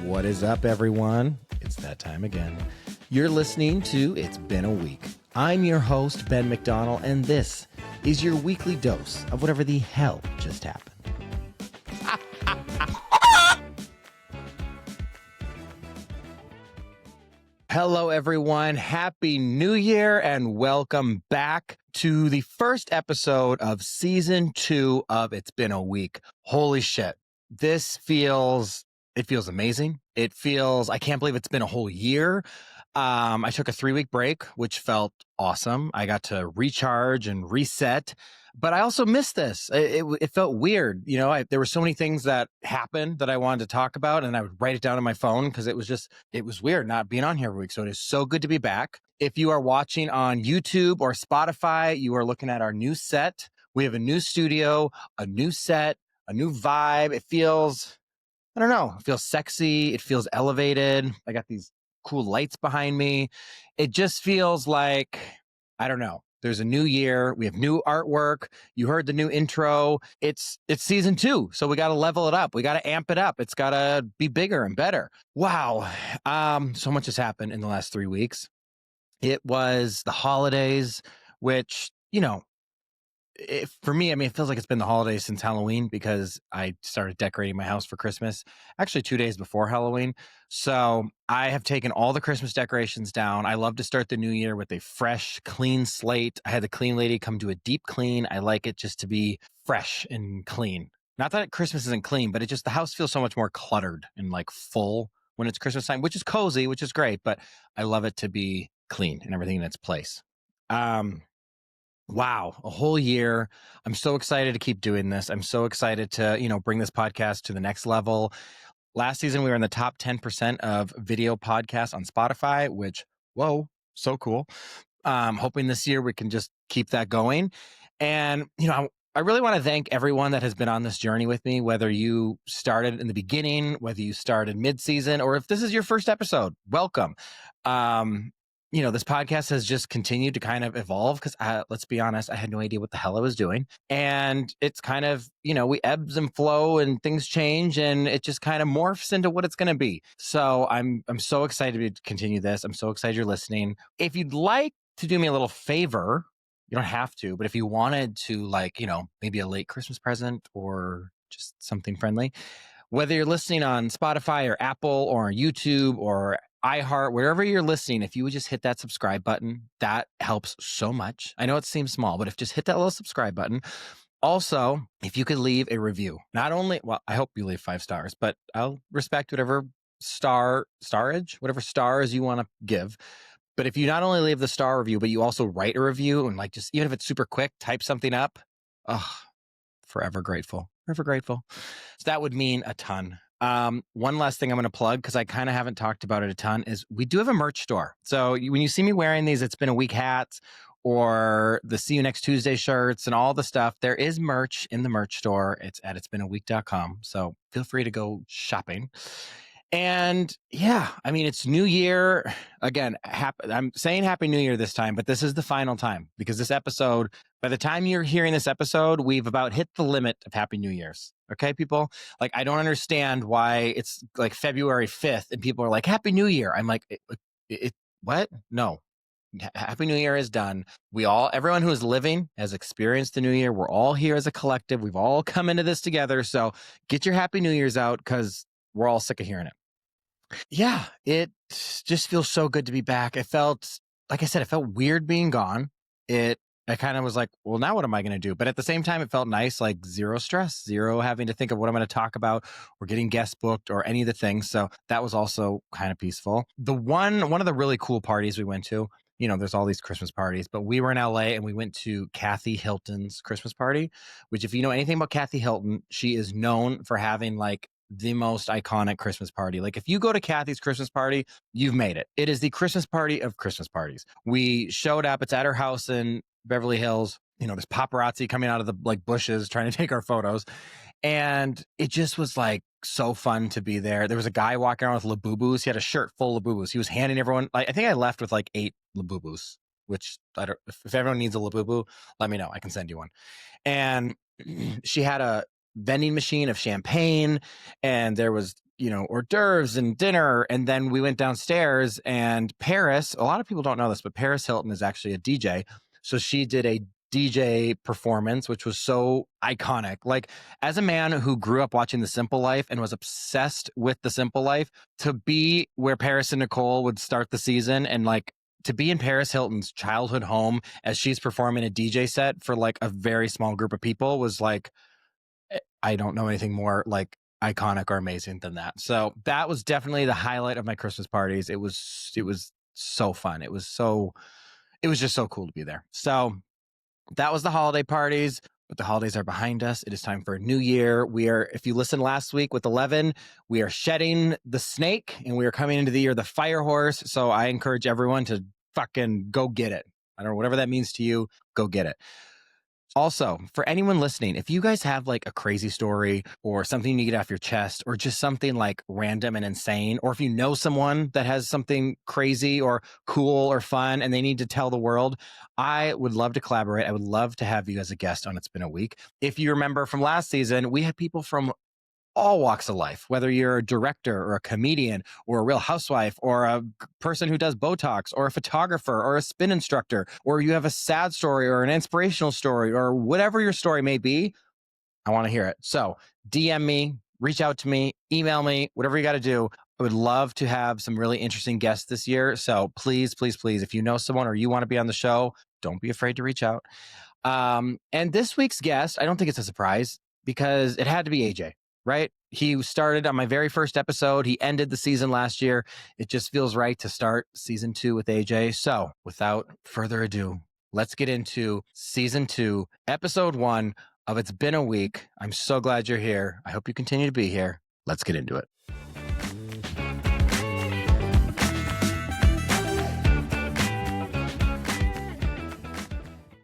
What is up, everyone? It's that time again. You're listening to It's Been a Week. I'm your host, Ben McDonald, and this is your weekly dose of whatever the hell just happened. Hello, everyone. Happy New Year and welcome back to the first episode of season 2 of It's Been a Week. Holy shit. This feels amazing. I can't believe it's been a whole year. I took a 3-week break, which felt awesome. I got to recharge and reset, but I also missed this. It felt weird. You know, there were so many things that happened that I wanted to talk about, and I would write it down on my phone because it was weird not being on here every week. So it is so good to be back. If you are watching on YouTube or Spotify, you are looking at our new set. We have a new studio, a new set, a new vibe. It feels sexy. It feels elevated. I got these cool lights behind me. It just feels like, I don't know. There's a new year. We have new artwork. You heard the new intro. It's season 2. So we got to level it up. We got to amp it up. It's got to be bigger and better. Wow. So much has happened in the last 3 weeks. It was the holidays, which, you know, for me, I mean, it feels like it's been the holidays since Halloween because I started decorating my house for Christmas, actually 2 days before Halloween. So I have taken all the Christmas decorations down. I love to start the new year with a fresh, clean slate. I had the clean lady come do a deep clean. I like it just to be fresh and clean. Not that Christmas isn't clean, but the house feels so much more cluttered and like full when it's Christmas time, which is cozy, which is great, but I love it to be clean and everything in its place. Wow, a whole year. I'm so excited to keep doing this. I'm so excited to, bring this podcast to the next level. Last season, we were in the top 10% of video podcasts on Spotify, which, whoa, so cool. Hoping this year we can just keep that going. And, I really want to thank everyone that has been on this journey with me, whether you started in the beginning, whether you started mid-season, or if this is your first episode, welcome. This podcast has just continued to kind of evolve because let's be honest, I had no idea what the hell I was doing. And it's kind of, we ebbs and flow and things change and it just kind of morphs into what it's going to be. So I'm so excited to continue this. I'm so excited you're listening. If you'd like to do me a little favor, you don't have to, but if you wanted to maybe a late Christmas present or just something friendly, whether you're listening on Spotify or Apple or YouTube or iHeart, wherever you're listening, if you would just hit that subscribe button, that helps so much. I know it seems small, but if just hit that little subscribe button. Also, if you could leave a review, I hope you leave 5 stars, but I'll respect whatever whatever stars you want to give. But if you not only leave the star review, but you also write a review and just, even if it's super quick, type something up. Forever grateful. Forever grateful. So that would mean a ton. One last thing I'm going to plug, because I kind of haven't talked about it a ton, is we do have a merch store. So when you see me wearing these It's Been a Week hats or the See You Next Tuesday shirts and all the stuff, there is merch in the merch store. It's at it'sbeenaweek.com. So feel free to go shopping. And yeah, I mean, it's New Year. Again, I'm saying Happy New Year this time, but this is the final time because this episode, by the time you're hearing this episode, we've about hit the limit of Happy New Year's. Okay, people? I don't understand why it's like February 5th and people are like, Happy New Year. I'm like, what? No. Happy New Year is done. Everyone who is living has experienced the New Year. We're all here as a collective. We've all come into this together. So get your Happy New Year's out because we're all sick of hearing it. Yeah, it just feels so good to be back. It felt, like I said, it felt weird being gone. I kind of was like, well, now what am I going to do? But at the same time, it felt nice, like zero stress, zero having to think of what I'm going to talk about or getting guest booked or any of the things. So that was also kind of peaceful. One of the really cool parties we went to, there's all these Christmas parties, but we were in LA and we went to Kathy Hilton's Christmas party, which if you know anything about Kathy Hilton, she is known for having the most iconic Christmas party. If you go to Kathy's Christmas party, you've made it. It is the Christmas party of Christmas parties. We showed up. It's at her house in Beverly Hills. There's paparazzi coming out of the bushes trying to take our photos. And it just was so fun to be there. There was a guy walking around with Labubus. He had a shirt full of Labubus. He was handing everyone, I think I left with 8 Labubus, which if everyone needs a Labubu, let me know. I can send you one. And she had vending machine of champagne, and there was, hors d'oeuvres and dinner. And then we went downstairs, and Paris, a lot of people don't know this, but Paris Hilton is actually a DJ. So she did a DJ performance, which was so iconic. Like, as a man who grew up watching The Simple Life and was obsessed with The Simple Life, to be where Paris and Nicole would start the season, and like to be in Paris Hilton's childhood home as she's performing a DJ set for like a very small group of people was like, I don't know anything more like iconic or amazing than that. So that was definitely the highlight of my Christmas parties. It was so fun. It was just so cool to be there. So that was the holiday parties, but the holidays are behind us. It is time for a new year. If you listened last week with 11, we are shedding the snake and we are coming into the year the fire horse. So I encourage everyone to fucking go get it. I don't know, whatever that means to you, go get it. Also, for anyone listening, if you guys have like a crazy story or something you get off your chest or just something like random and insane, or if you know someone that has something crazy or cool or fun and they need to tell the world, I would love to collaborate. I would love to have you as a guest on It's Been a Week. If you remember from last season, we had people from all walks of life, whether you're a director or a comedian or a real housewife or a person who does Botox or a photographer or a spin instructor, or you have a sad story or an inspirational story or whatever your story may be, I want to hear it. So DM me, reach out to me, email me, whatever you got to do. I would love to have some really interesting guests this year. So please, please, please, if you know someone or you want to be on the show, don't be afraid to reach out. And this week's guest, I don't think it's a surprise because it had to be AJ. Right? He started on my very first episode. He ended the season last year. It just feels right to start season 2 with AJ. So without further ado, let's get into season 2, episode 1 of It's Been a Week. I'm so glad you're here. I hope you continue to be here. Let's get into it.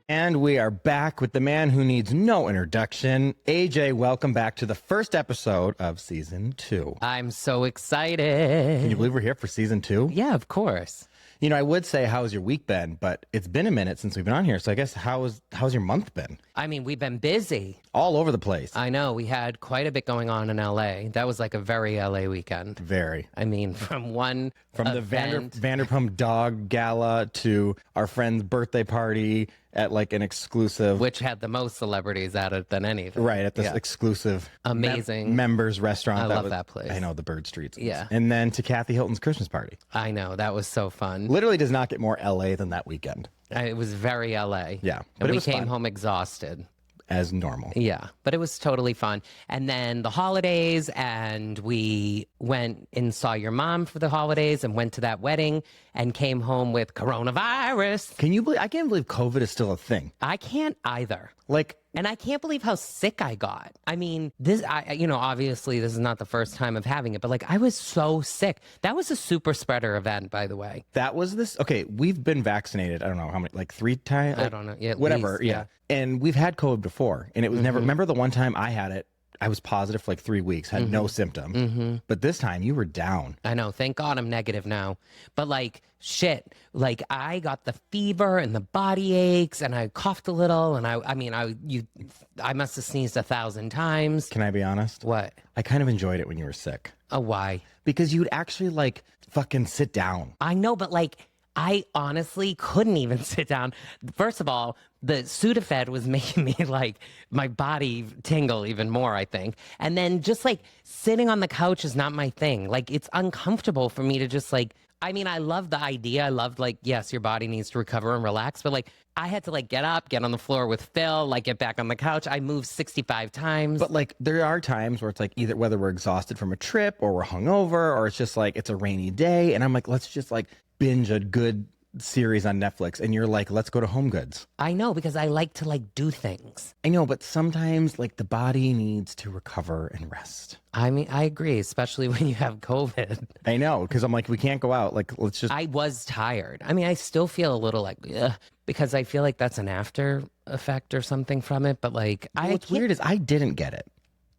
And we are back with the man who needs no introduction. AJ, welcome back to the first episode of season 2. I'm so excited. Can you believe we're here for season 2? Yeah, of course. You know, I would say, how's your week been? But it's been a minute since we've been on here. So I guess how's your month been? I mean, we've been busy. All over the place. I know. We had quite a bit going on in LA. That was like a very LA weekend. Very. I mean, from the Vanderpump Dog Gala to our friend's birthday party at like an exclusive, which had the most celebrities at it than anything. Right, at this exclusive amazing members restaurant. I love that place. I know, the Bird Streets. Yeah. And then to Kathy Hilton's Christmas party. I know, that was so fun. Literally does not get more LA than that weekend. It was very LA. Yeah. And we came home exhausted. As normal. Yeah, but it was totally fun. And then the holidays, and we went and saw your mom for the holidays and went to that wedding and came home with coronavirus. Can you believe? I can't believe COVID is still a thing. I can't either. And I can't believe how sick I got. I mean, obviously this is not the first time of having it, but like I was so sick. That was a super spreader event, by the way. That was this. Okay, we've been vaccinated. I don't know how many, like 3 times. I don't know. Yeah, whatever. Least, yeah. And we've had COVID before, and it was never. Remember the one time I had it? I was positive for like 3 weeks, had no symptom. But this time you were down. I know. Thank God I'm negative now. But like, shit, like I got the fever and the body aches and I coughed a little and I must have sneezed 1,000 times. Can I be honest? What? I kind of enjoyed it when you were sick. Oh, why? Because you'd actually like fucking sit down. I know, but like, I honestly couldn't even sit down. First of all, the Sudafed was making me like my body tingle even more, I think. And then just like sitting on the couch is not my thing. Like it's uncomfortable for me to just like, I mean, I love the idea. I loved like, yes, your body needs to recover and relax. But like I had to like get up, get on the floor with Phil, like get back on the couch. I moved 65 times. But like there are times where it's like either whether we're exhausted from a trip or we're hungover or it's just like it's a rainy day. And I'm like, let's just like binge a good series on Netflix, and you're like, let's go to Home Goods. I know, because I like to like do things. I know, but sometimes like the body needs to recover and rest. I mean, I agree, especially when you have COVID. I know, because I'm like, we can't go out. Like, let's just. I was tired. I mean, I still feel a little like, ugh, because I feel like that's an after effect or something from it. But like, what's weird is I didn't get it.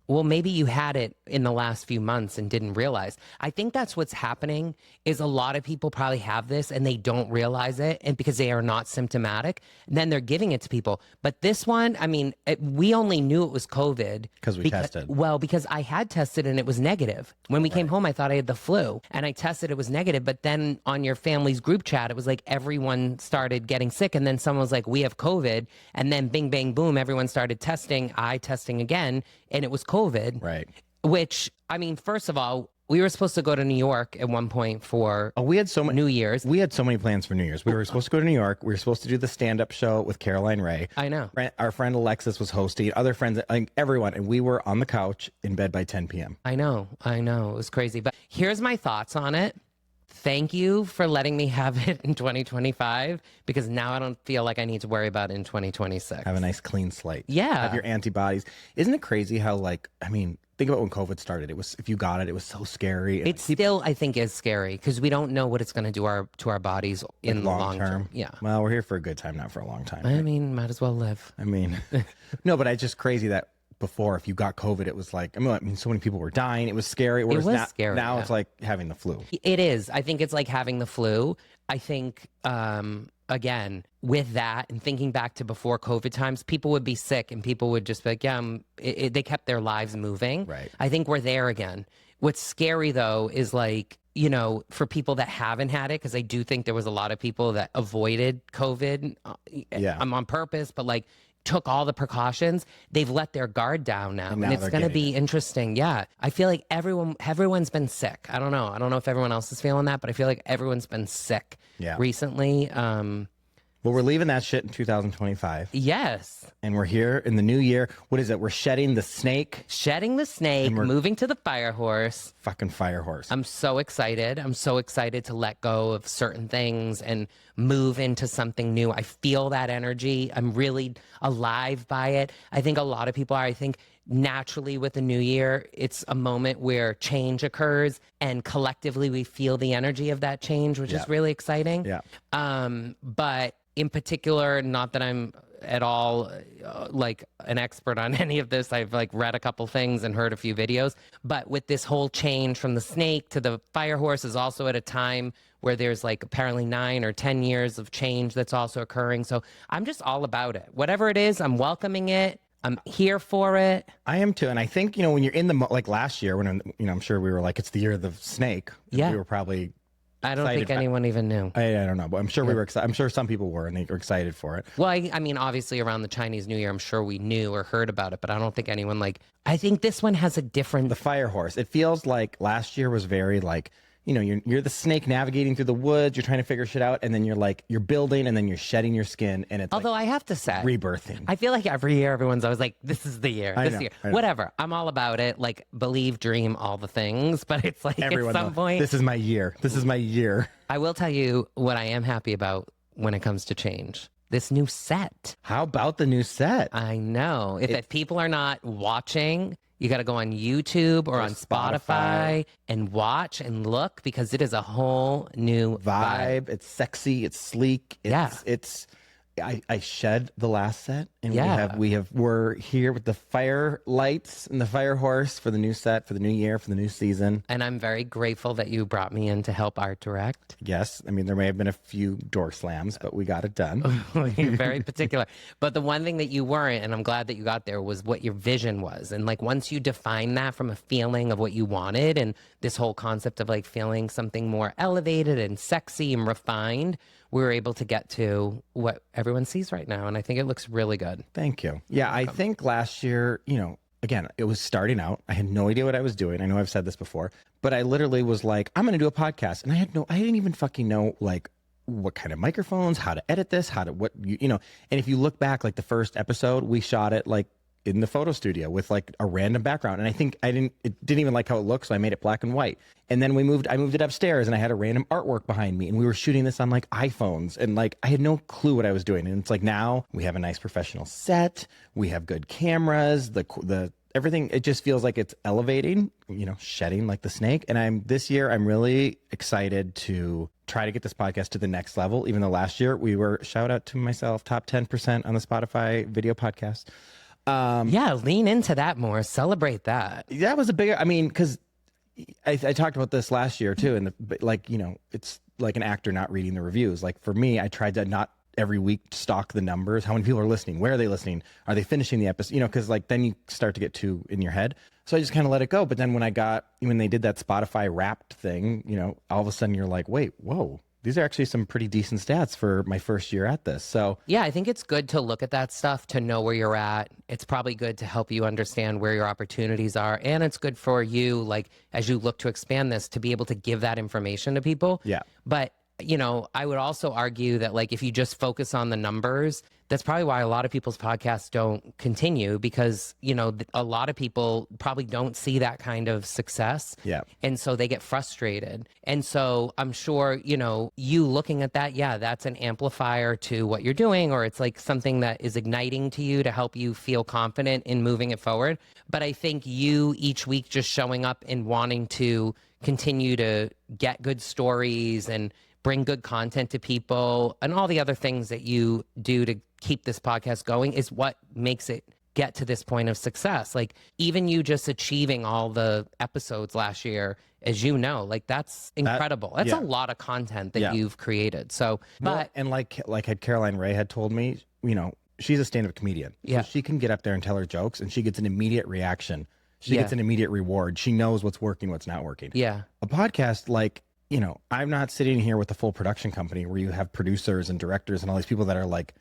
well, maybe you had it in the last few months and didn't realize. I think that's what's happening is a lot of people probably have this and they don't realize it, and because they are not symptomatic, and then they're giving it to people. But this one, I mean, we only knew it was COVID because we tested. Well, because I had tested and it was negative. When we came home, I thought I had the flu, and I tested, it was negative. But then on your family's group chat, it was like everyone started getting sick, and then someone was like, "We have COVID," and then bing, bang, boom, everyone started testing. I testing again, and it was COVID. Right. Which, I mean, first of all, we were supposed to go to New York at one point for we had so many New Year's. We had so many plans for New Year's. We were supposed to go to New York. We were supposed to do the stand-up show with Caroline Ray. I know. Our friend Alexis was hosting, other friends, like everyone, and we were on the couch in bed by 10 p.m. I know. It was crazy. But here's my thoughts on it. Thank you for letting me have it in 2025, because now I don't feel like I need to worry about it in 2026. Have a nice clean slate. Yeah. Have your antibodies. Isn't it crazy how, like, I mean, think about when COVID started. It was, if you got it, it was so scary. It still, I think, is scary because we don't know what it's going to do to our bodies in the long term. Yeah. Well, we're here for a good time, not for a long time. I mean, might as well live. I mean, no, but it's just crazy that before, if you got COVID, it was like, I mean, so many people were dying. It was scary. It was scary. Now yeah. it's like having the flu. It is. I think it's like having the flu. I think, again, with that and thinking back to before COVID times, people would be sick and people would just be like, yeah, they kept their lives moving. Right. I think we're there again. What's scary, though, is like, you know, for people that haven't had it, because I do think there was a lot of people that avoided COVID on purpose, but like, took all the precautions, they've let their guard down now. And it's going to be interesting. Yeah. I feel like everyone's been sick. I don't know if everyone else is feeling that, but I feel like everyone's been sick recently. Well, we're leaving that shit in 2025. Yes. And we're here in the new year. What is it? We're shedding the snake. Shedding the snake, moving to the fire horse. Fucking fire horse. I'm so excited. I'm so excited to let go of certain things and move into something new. I feel that energy. I'm really alive by it. I think a lot of people are. I think naturally with the new year, it's a moment where change occurs and collectively we feel the energy of that change, which is really exciting. Yeah. But in particular, not that I'm at all like an expert on any of this. I've like read a couple things and heard a few videos, but with this whole change from the snake to the fire horse is also at a time where there's like apparently 9 or 10 years of change that's also occurring. So I'm just all about it. Whatever it is, I'm welcoming it. I'm here for it. I am too. And I think, you know, when you're in the, like last year when, you know, I'm sure we were like, it's the year of the snake. Yeah. We were probably I don't think anyone even knew. I don't know, but I'm sure we were excited. I'm sure some people were, and they were excited for it. Well, I mean, obviously around the Chinese New Year, I'm sure we knew or heard about it, but I don't think anyone I think this one has a different. The fire horse. It feels like last year was very like, you know, you're the snake navigating through the woods. You're trying to figure shit out, and then you're building, and then you're shedding your skin, and it's although I have to say, rebirthing. I feel like every year everyone's always like, "This is the year, this year." Whatever. I'm all about it. Like believe, dream, all the things. But it's like at some point, this is my year. This is my year. I will tell you what I am happy about when it comes to change. This new set. How about the new set? I know. If people are not watching, you got to go on YouTube or on Spotify and watch and look, because it is a whole new vibe. It's sexy. It's sleek. I shed the last set, and we're here with the fire lights and the fire horse for the new set, for the new year, for the new season. And I'm very grateful that you brought me in to help art direct. Yes. I mean, there may have been a few door slams, but we got it done. You're very particular. But the one thing that you weren't, and I'm glad that you got there, was what your vision was. And like once you define that from a feeling of what you wanted, and this whole concept of like feeling something more elevated and sexy and refined, we were able to get to what everyone sees right now. And I think it looks really good. Thank you. Yeah, I think last year, you know, again, it was starting out. I had no idea what I was doing. I know I've said this before, but I literally was like, I'm going to do a podcast. And I didn't even fucking know like what kind of microphones, how to edit this, you know, and if you look back, like the first episode, we shot it like in the photo studio with like a random background. And I think it didn't even like how it looked. So I made it black and white. And then I moved it upstairs, and I had a random artwork behind me, and we were shooting this on like iPhones, and like I had no clue what I was doing. And it's like now we have a nice professional set. We have good cameras, the everything. It just feels like it's elevating, you know, shedding like the snake. And this year I'm really excited to try to get this podcast to the next level. Even though last year we were, shout out to myself, top 10% on the Spotify video podcast. Yeah, lean into that more. Celebrate that. That was a bigger, I mean, because I talked about this last year too. And like, you know, it's like an actor not reading the reviews. Like for me, I tried to not every week stalk the numbers. How many people are listening? Where are they listening? Are they finishing the episode? You know, because like then you start to get too in your head. So I just kind of let it go. But then when they did that Spotify Wrapped thing, you know, all of a sudden you're like, wait, whoa. These are actually some pretty decent stats for my first year at this. So yeah, I think it's good to look at that stuff to know where you're at. It's probably good to help you understand where your opportunities are. And it's good for you, like, as you look to expand this, to be able to give that information to people. Yeah. But, you know, I would also argue that, like, if you just focus on the numbers, that's probably why a lot of people's podcasts don't continue, because, you know, a lot of people probably don't see that kind of success. Yeah. And so they get frustrated. And so I'm sure, you know, you looking at that, yeah, that's an amplifier to what you're doing, or it's like something that is igniting to you to help you feel confident in moving it forward. But I think you each week just showing up and wanting to continue to get good stories and bring good content to people and all the other things that you do to keep this podcast going is what makes it get to this point of success. Like, even you just achieving all the episodes last year, as you know, like, that's incredible. That's a lot of content that you've created. So, but and like had Caroline Ray had told me, you know, she's a stand-up comedian. Yeah. So she can get up there and tell her jokes and she gets an immediate reaction. She gets an immediate reward. She knows what's working, what's not working. Yeah. A podcast, like, you know, I'm not sitting here with a full production company where you have producers and directors and all these people that are like,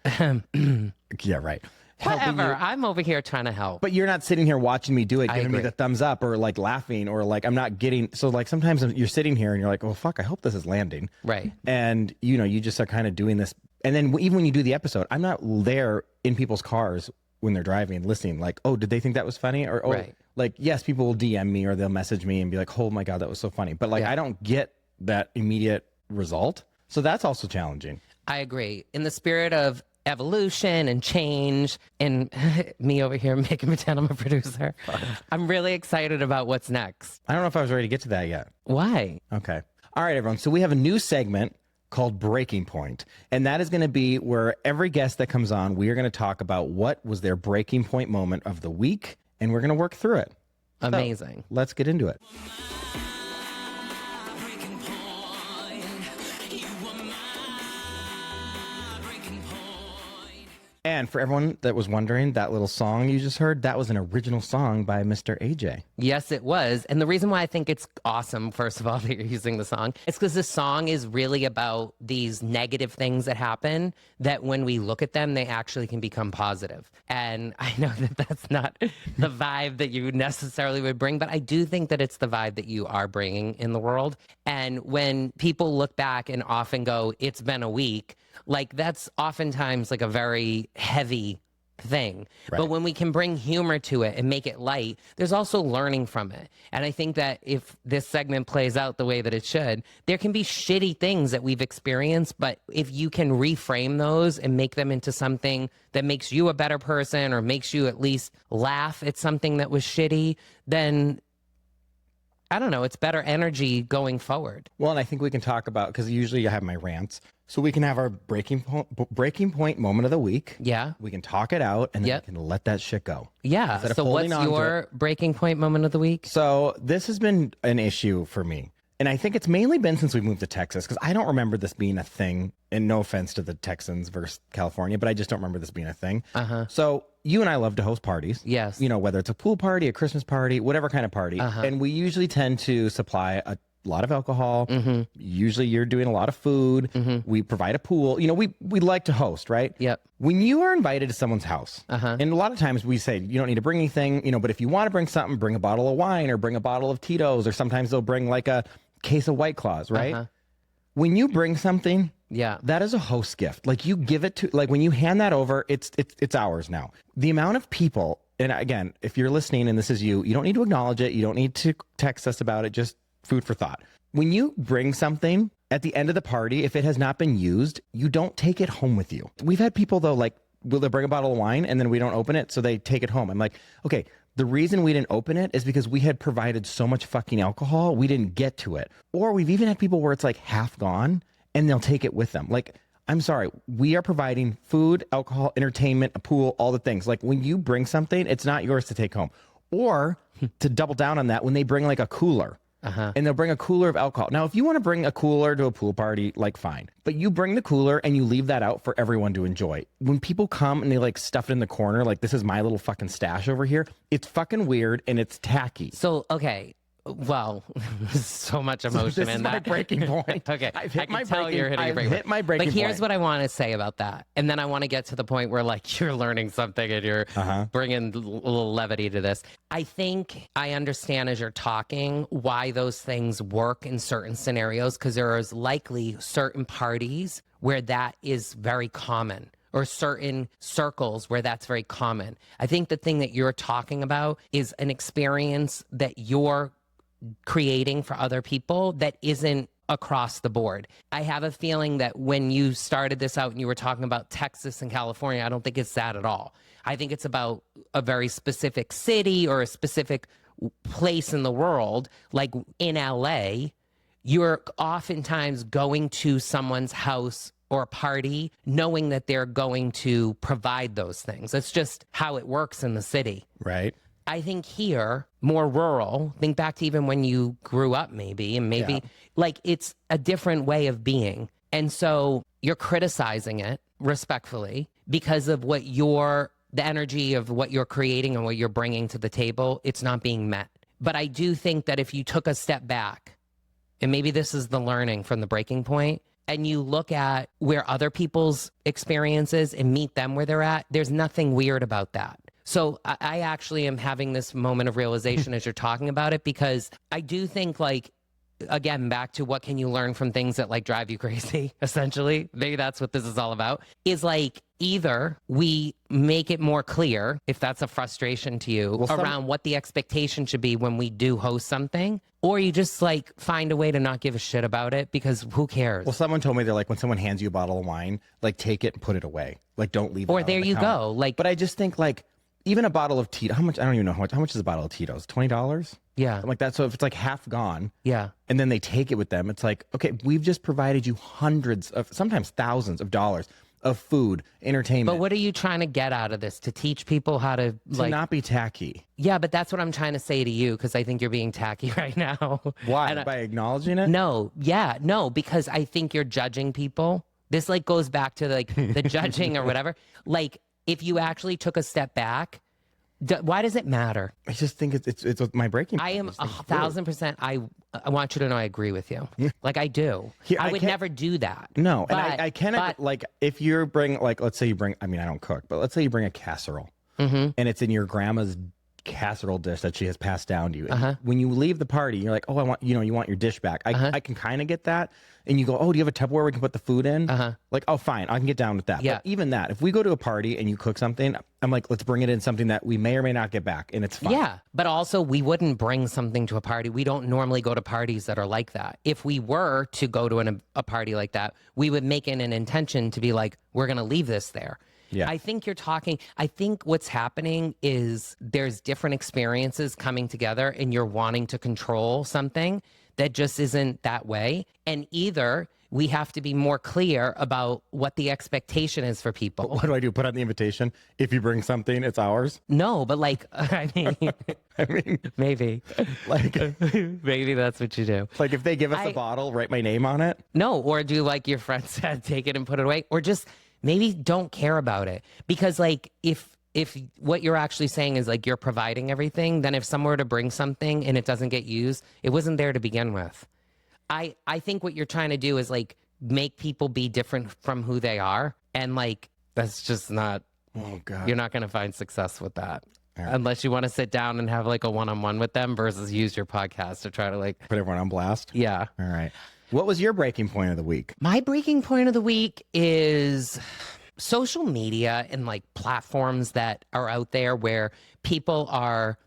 yeah, right. Whatever. I'm over here trying to help. But you're not sitting here watching me do it, giving me agree. the thumbs up or like laughing or like I'm not getting. So like sometimes you're sitting here and you're like, oh, fuck, I hope this is landing. Right. And, you know, you just are kind of doing this. And then even when you do the episode, I'm not there in people's cars when they're driving, listening, like, oh, did they think that was funny? Or, oh, Right. like, yes, people will DM me or they'll message me and be like, oh my God, that was so funny. But like, I don't get that immediate result. So that's also challenging. I agree. In the spirit of evolution and change, and me over here making pretend I'm a producer, I'm really excited about what's next. I don't know if I was ready to get to that yet. Why? Okay. All right, everyone. So we have a new segment called Breaking Point. And that is going to be where every guest that comes on, we are going to talk about what was their breaking point moment of the week, and we're going to work through it. Amazing. So, let's get into it. And for everyone that was wondering, that little song you just heard, that was an original song by Mr. AJ. Yes, it was. And the reason why I think it's awesome, first of all, that you're using the song, is because this song is really about these negative things that happen that when we look at them, they actually can become positive. And I know that that's not the vibe that you necessarily would bring, but I do think that it's the vibe that you are bringing in the world. And when people look back and often go, it's been a week, like, that's oftentimes like a very heavy thing. Right. But when we can bring humor to it and make it light, there's also learning from it. And I think that if this segment plays out the way that it should, there can be shitty things that we've experienced, but if you can reframe those and make them into something that makes you a better person or makes you at least laugh at something that was shitty, then I don't know, it's better energy going forward. Well, and I think we can talk about, because usually I have my rants, so we can have our breaking point moment of the week. Yeah. We can talk it out, and then we can let that shit go. Yeah. Instead of So holding what's on to your breaking point moment of the week? So this has been an issue for me. And I think it's mainly been since we moved to Texas, because I don't remember this being a thing. And no offense to the Texans versus California, but I just don't remember this being a thing. So you and I love to host parties. Yes. You know, whether it's a pool party, a Christmas party, whatever kind of party. And we usually tend to supply a lot of alcohol. Usually you're doing a lot of food. We provide a pool. You know, we like to host, right? Yep. When you are invited to someone's house, and a lot of times we say, you don't need to bring anything, you know, but if you want to bring something, bring a bottle of wine or bring a bottle of Tito's, or sometimes they'll bring like a case of White Claws, right? When you bring something, that is a host gift. Like, you give it to, like, when you hand that over, it's ours now. The amount of people, and again, if you're listening and this is you, you don't need to acknowledge it. You don't need to text us about it. Just food for thought. When you bring something at the end of the party, if it has not been used, you don't take it home with you. We've had people, though, like, will they bring a bottle of wine and then we don't open it, so they take it home. I'm like, okay, the reason we didn't open it is because we had provided so much fucking alcohol, we didn't get to it. Or we've even had people where it's like half gone and they'll take it with them. Like, I'm sorry, we are providing food, alcohol, entertainment, a pool, all the things. Like when you bring something, it's not yours to take home. Or to double down on that, when they bring like a cooler. And they'll bring a cooler of alcohol. Now, if you want to bring a cooler to a pool party, like fine. But you bring the cooler and you leave that out for everyone to enjoy. When people come and they like stuff it in the corner, like this is my little fucking stash over here, it's fucking weird and it's tacky. So, okay. Well, so much emotion in that. This is my breaking point. Okay, I've hit my tell breaking, you're hitting a I've breaking hit my breaking But here's point. what I want to say about that, and then I want to get to the point where like you're learning something and you're bringing a little levity to this. I think I understand as you're talking why those things work in certain scenarios, because there is likely certain parties where that is very common, or certain circles where that's very common. I think the thing that you're talking about is an experience that you're creating for other people that isn't across the board. I have a feeling that when you started this out and you were talking about Texas and California, I don't think it's that at all. I think it's about a very specific city or a specific place in the world. Like in LA, you're oftentimes going to someone's house or a party knowing that they're going to provide those things. That's just how it works in the city. Right. I think here, more rural, think back to even when you grew up maybe, and maybe like it's a different way of being. And so you're criticizing it respectfully because of the energy of what you're creating and what you're bringing to the table, it's not being met. But I do think that if you took a step back, and maybe this is the learning from the breaking point, and you look at where other people's experiences and meet them where they're at, there's nothing weird about that. So I actually am having this moment of realization as you're talking about it, because I do think, like, again, back to what can you learn from things that like drive you crazy, essentially, maybe that's what this is all about, is like either we make it more clear, if that's a frustration to you, around what the expectation should be when we do host something, or you just like find a way to not give a shit about it, because who cares? Well, someone told me they're like, when someone hands you a bottle of wine, like take it and put it away. Like don't leave it or out there on the you counter. go. Like, but I just think like, even a bottle of Tito's, how much? I don't even know how much is a bottle of Tito's? $20? yeah, Something like that. So if it's like half gone, yeah. and then they take it with them, it's like, okay, we've just provided you hundreds of, sometimes thousands of dollars of food, entertainment. But what are you trying to get out of this? To teach people how to like not be tacky. Yeah, but that's what I'm trying to say to you, because I think you're being tacky right now. Why? By acknowledging it? No, yeah, no, because I think you're judging people. This like goes back to like the judging or whatever. Like if you actually took a step back, why does it matter? I just think it's my breaking point. I am 1,000%. I want you to know I agree with you. Like I do. Here, I would never do that. No, but, and I can like if you bring like, let's say you bring, I mean I don't cook, but let's say you bring a casserole and it's in your grandma's casserole dish that she has passed down to you. When you leave the party, you're like, oh, I want, you want your dish back. I can kind of get that. And you go, oh, do you have a Tupperware we can put the food in? Like, oh, fine, I can get down with that. Yeah. But even that, if we go to a party and you cook something, I'm like, let's bring it in something that we may or may not get back, and it's fine. Yeah, but also we wouldn't bring something to a party. We don't normally go to parties that are like that. If we were to go to a party like that, we would make it an intention to be like, we're going to leave this there. Yeah. I think what's happening is there's different experiences coming together and you're wanting to control something that just isn't that way. And either we have to be more clear about what the expectation is for people. What do I do? Put on the invitation? If you bring something, it's ours? No, but like, I mean, maybe. Like, maybe that's what you do. like if they give us a bottle, write my name on it? No, or do like your friend said, take it and put it away. Or just maybe don't care about it. Because like if what you're actually saying is like you're providing everything, then if someone were to bring something and it doesn't get used, it wasn't there to begin with. I think what you're trying to do is like make people be different from who they are. And like, that's just not, oh God, you're not going to find success with that. Right. Unless you want to sit down and have like a one-on-one with them versus use your podcast to try to like put everyone on blast? Yeah. All right. What was your breaking point of the week? My breaking point of the week is social media and like platforms that are out there where people are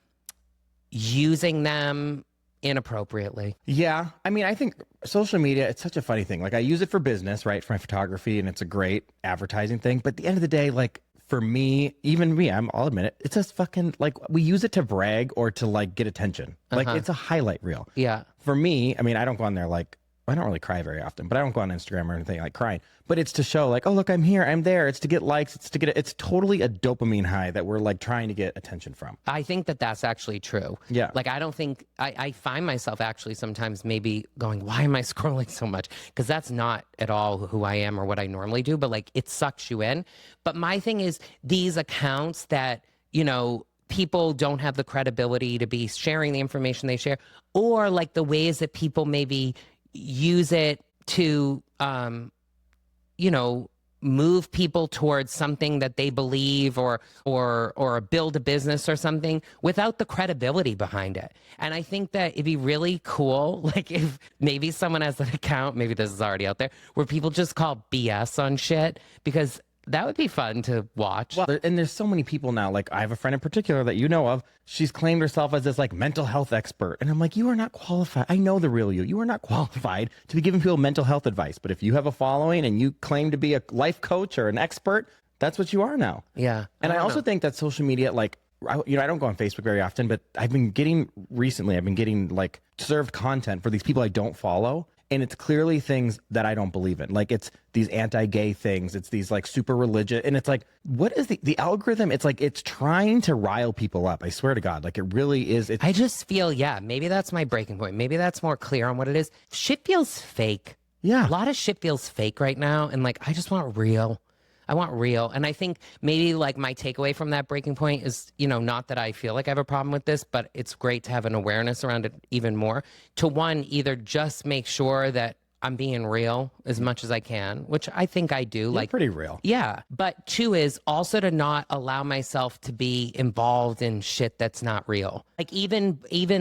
using them inappropriately. Yeah. I mean, I think social media, it's such a funny thing. Like I use it for business, right? For my photography, and it's a great advertising thing. But at the end of the day, like for me, even me, I'll admit it, it's just fucking like we use it to brag or to like get attention. Like it's a highlight reel. Yeah. For me, I mean, I don't go on there like, I don't really cry very often, but I don't go on Instagram or anything like crying. But it's to show like, oh, look, I'm here, I'm there. It's to get likes. It's totally a dopamine high that we're like trying to get attention from. I think that that's actually true. Yeah. Like, I don't think, I find myself actually sometimes maybe going, why am I scrolling so much? Because that's not at all who I am or what I normally do, but like it sucks you in. But my thing is these accounts that, you know, people don't have the credibility to be sharing the information they share, or like the ways that people maybe use it to, you know, move people towards something that they believe or build a business or something without the credibility behind it. And I think that it'd be really cool, like if maybe someone has an account, maybe this is already out there, where people just call BS on shit, because that would be fun to watch. Well, and there's so many people now. Like I have a friend in particular that you know of. She's claimed herself as this like mental health expert. And I'm like, you are not qualified. I know the real you. You are not qualified to be giving people mental health advice. But if you have a following and you claim to be a life coach or an expert, that's what you are now. Yeah. And I also think that social media, like, you know, I don't go on Facebook very often, but I've been getting like served content for these people I don't follow. And it's clearly things that I don't believe in. Like it's these anti-gay things. It's these like super religious. And it's like, what is the algorithm? It's like, it's trying to rile people up. I swear to God. Like it really is. I just feel, maybe that's my breaking point. Maybe that's more clear on what it is. Shit feels fake. Yeah. A lot of shit feels fake right now. And like, I just want real. I want real. And I think maybe like my takeaway from that breaking point is, you know, not that I feel like I have a problem with this, but it's great to have an awareness around it even more. To one, either just make sure that I'm being real as much as I can, which I think I do. You're like pretty real. Yeah. But two is also to not allow myself to be involved in shit that's not real. Like even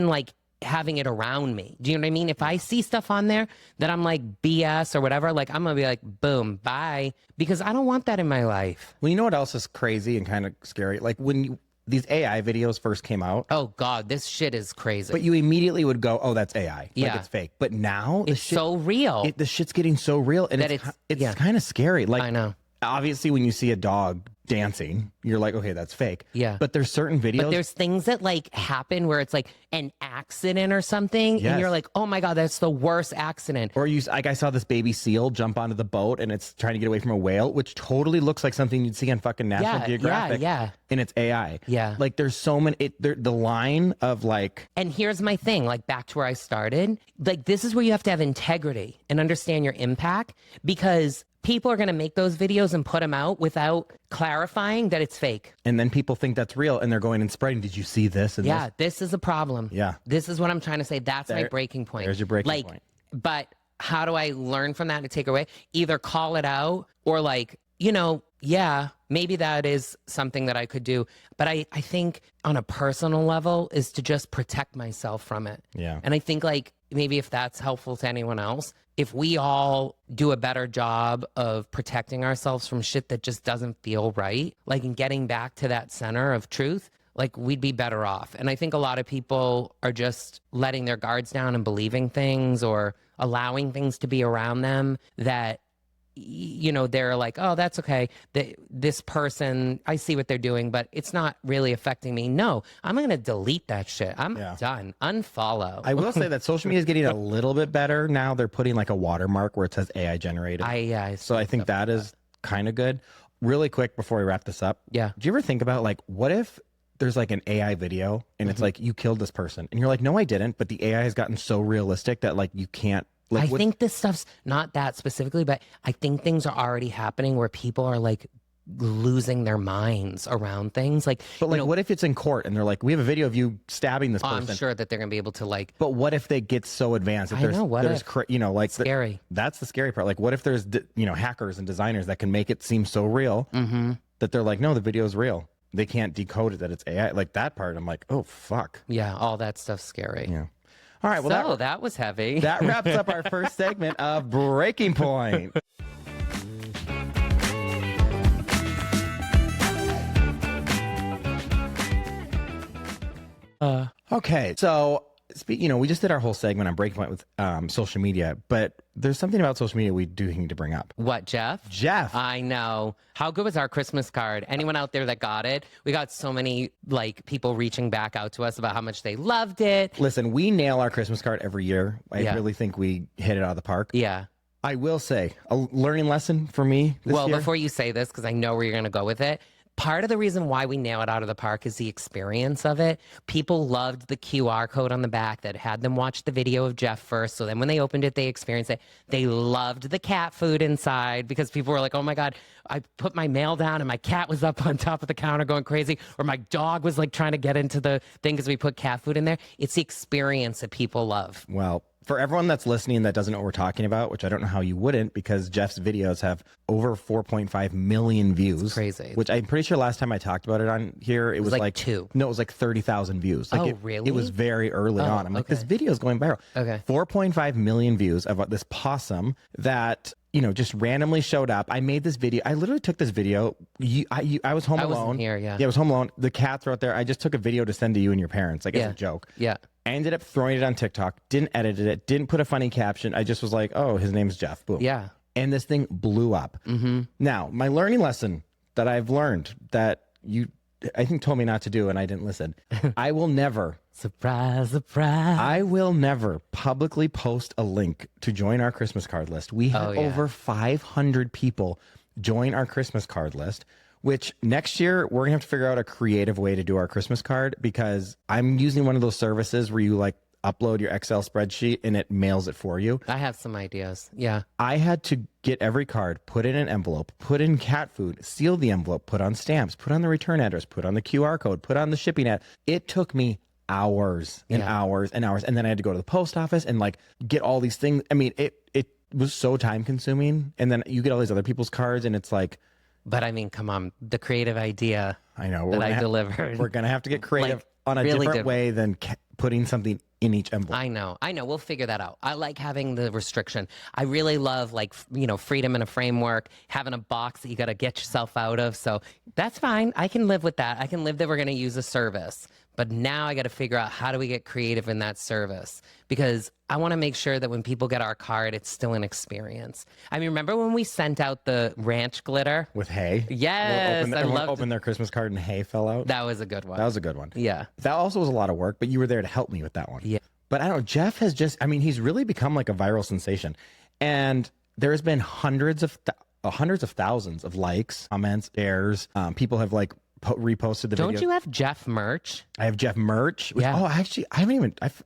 like having it around me. Do you know what I mean? If I see stuff on there that I'm like BS or whatever, like I'm gonna be like, boom, bye, because I don't want that in my life. Well, you know what else is crazy and kind of scary? Like when these AI videos first came out. Oh God, this shit is crazy. But you immediately would go, oh, that's AI. Yeah. Like it's fake. But now it's so real. The shit's getting so real. And that it's kind of scary. Like I know. Obviously, when you see a dog dancing, you're like, okay, that's fake. Yeah. But there's certain videos. But there's things that like happen where it's like an accident or something. Yes. And you're like, oh my God, that's the worst accident. Or like I saw this baby seal jump onto the boat and it's trying to get away from a whale, which totally looks like something you'd see on fucking National Geographic. Yeah. And it's AI. Yeah. Like there's so many, the line of like. And here's my thing, like back to where I started, like this is where you have to have integrity and understand your impact, because people are going to make those videos and put them out without clarifying that it's fake. And then people think that's real and they're going and spreading. Did you see this? And this is a problem. Yeah. This is what I'm trying to say. That's my breaking point. There's your breaking point. But how do I learn from that to take away? Either call it out or like, you know, maybe that is something that I could do. But I think on a personal level is to just protect myself from it. Yeah. And I think like maybe if that's helpful to anyone else, if we all do a better job of protecting ourselves from shit that just doesn't feel right, like in getting back to that center of truth, like we'd be better off. And I think a lot of people are just letting their guards down and believing things or allowing things to be around them that, you know, they're like, oh, that's okay. This person, I see what they're doing, but it's not really affecting me. No, I'm going to delete that shit. I'm done. Unfollow. I will say that social media is getting a little bit better now. They're putting like a watermark where it says AI generated. So I think that is kind of good. Really quick before we wrap this up. Yeah. Do you ever think about like, what if there's like an AI video and it's like, you killed this person and you're like, no, I didn't. But the AI has gotten so realistic that like you can't. Like, I think this stuff's not that specifically, but I think things are already happening where people are like losing their minds around things. Like, but like, what if it's in court and they're like, we have a video of you stabbing this person? I'm sure that they're gonna be able to like. But what if they get so advanced? That you know, like scary. That's the scary part. Like, what if there's you know, hackers and designers that can make it seem so real that they're like, no, the video is real. They can't decode it that it's AI. Like that part, I'm like, oh fuck. Yeah, all that stuff's scary. Yeah. All right, well, that was heavy. That wraps up our first segment of Breaking Point. Okay, so we just did our whole segment on Breaking Point with social media, but there's something about social media we do need to bring up. What, Jeff? Jeff. I know. How good was our Christmas card? Anyone out there that got it? We got so many like people reaching back out to us about how much they loved it. Listen, we nail our Christmas card every year. I really think we hit it out of the park. Yeah. I will say, a learning lesson for me this year. Before you say this, because I know where you're going to go with it, part of the reason why we nail it out of the park is the experience of it. People loved the QR code on the back that had them watch the video of Jeff first. So then when they opened it, they experienced it. They loved the cat food inside because people were like, oh my God, I put my mail down and my cat was up on top of the counter going crazy. Or my dog was like trying to get into the thing because we put cat food in there. It's the experience that people love. Well, for everyone that's listening that doesn't know what we're talking about, which I don't know how you wouldn't, because Jeff's videos have over 4.5 million views. It's crazy. Which I'm pretty sure last time I talked about it on here, it was like 2. No, it was like 30,000 views. Like really? It was very early on. I'm like, this video is going viral. Okay. 4.5 million views of this possum that just randomly showed up. I made this video. I literally took this video. I was home alone. I wasn't here, yeah. Yeah, I was home alone. The cats were out there. I just took a video to send to you and your parents, like as a joke. Yeah. I ended up throwing it on TikTok, didn't edit it, didn't put a funny caption. I just was like, oh, his name's Jeff. Boom. Yeah. And this thing blew up. Mm-hmm. Now, my learning lesson that I've learned that you, I think, told me not to do and I didn't listen. I will never. Surprise, surprise. I will never publicly post a link to join our Christmas card list. We have over 500 people join our Christmas card list, which next year we're going to have to figure out a creative way to do our Christmas card because I'm using one of those services where you like upload your Excel spreadsheet and it mails it for you. I have some ideas. Yeah. I had to get every card, put in an envelope, put in cat food, seal the envelope, put on stamps, put on the return address, put on the QR code, put on the shipping ad. It took me hours and hours and hours. And then I had to go to the post office and like get all these things. I mean, it was so time consuming. And then you get all these other people's cards and it's like, but I mean, come on, the creative idea I know that I delivered. We're going to have to get creative like, on a really different way than putting something in each envelope. I know. We'll figure that out. I like having the restriction. I really love freedom in a framework, having a box that you got to get yourself out of. So that's fine. I can live with that. I can live that we're going to use a service. But now I got to figure out how do we get creative in that service because I want to make sure that when people get our card, it's still an experience. I mean, remember when we sent out the ranch glitter? With hay? Yes. Everyone opened their Christmas card and hay fell out? That was a good one. That was a good one. Yeah. That also was a lot of work, but you were there to help me with that one. Yeah. But I don't know, Jeff has he's really become like a viral sensation. And there's been hundreds of thousands of likes, comments, shares. People have like reposted the video. Don't you have Jeff merch? I have Jeff merch. Which, actually, I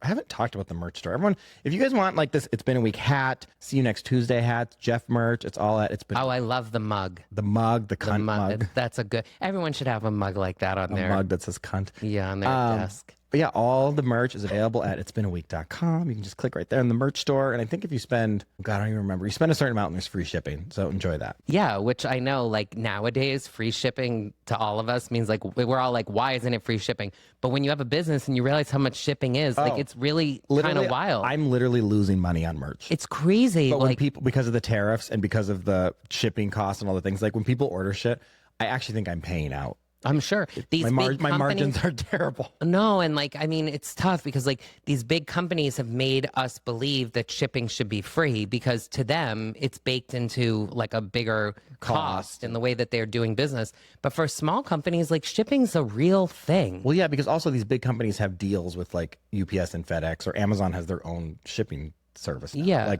haven't talked about the merch store. Everyone, if you guys want like this, it's been a week hat. See you next Tuesday hat. Jeff merch. It's all at. It's been. Oh, I love the mug. The mug, the cunt mug. That's a good. Everyone should have a mug like that on there. A mug that says cunt. Yeah, on their desk. But yeah, all the merch is available at itsbeenaweek.com. You can just click right there in the merch store. And I think if you spend, God, I don't even remember, you spend a certain amount and there's free shipping. So enjoy that. Yeah, which I know like nowadays, free shipping to all of us means like we're all like, why isn't it free shipping? But when you have a business and you realize how much shipping is, like it's really kind of wild. I'm literally losing money on merch. It's crazy. But when people, because of the tariffs and because of the shipping costs and all the things, like when people order shit, I actually think I'm paying out. I'm sure these my margins are terrible. No, and like I mean, it's tough because like these big companies have made us believe that shipping should be free because to them it's baked into like a bigger cost in the way that they're doing business. But for small companies, like shipping's a real thing. Well, yeah, because also these big companies have deals with like UPS and FedEx, or Amazon has their own shipping service now. Yeah,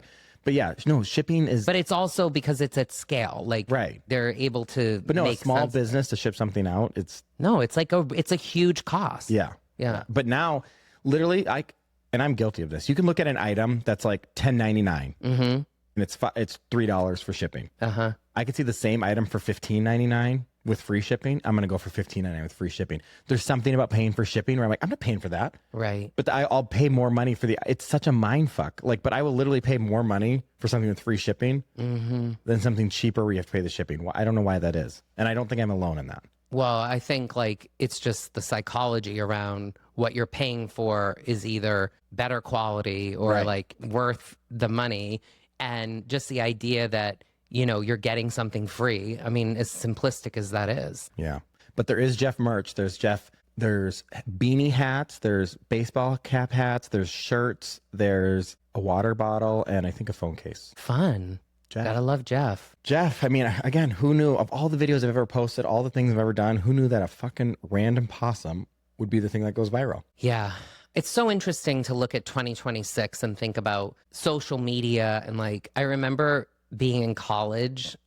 but yeah, no, shipping is. But it's also because it's at scale. Like, right. They're able to. But no, make a small sense. business to ship something out, it's. No, it's like it's a huge cost. Yeah. Yeah. But now, literally, and I'm guilty of this. You can look at an item that's like $10.99, and it's $3 for shipping. I could see the same item for $15.99 with free shipping. I'm gonna go for $15.99 with free shipping. There's something about paying for shipping where I'm like, I'm not paying for that. Right. But I'll pay more money for it's such a mind fuck. Like, but I will literally pay more money for something with free shipping than something cheaper where you have to pay the shipping. I don't know why that is, and I don't think I'm alone in that. Well, I think like it's just the psychology around what you're paying for is either better quality or like worth the money, and just the idea that you're getting something free. I mean, as simplistic as that is. Yeah. But there is Jeff merch. There's Jeff There's beanie hats, there's baseball cap hats, there's shirts, there's a water bottle, and I think a phone case. Fun. Jeff. Gotta love Jeff. Jeff, I mean, again, who knew of all the videos I've ever posted, all the things I've ever done, who knew that a fucking random possum would be the thing that goes viral? Yeah. It's so interesting to look at 2026 and think about social media. And like, I remember being in college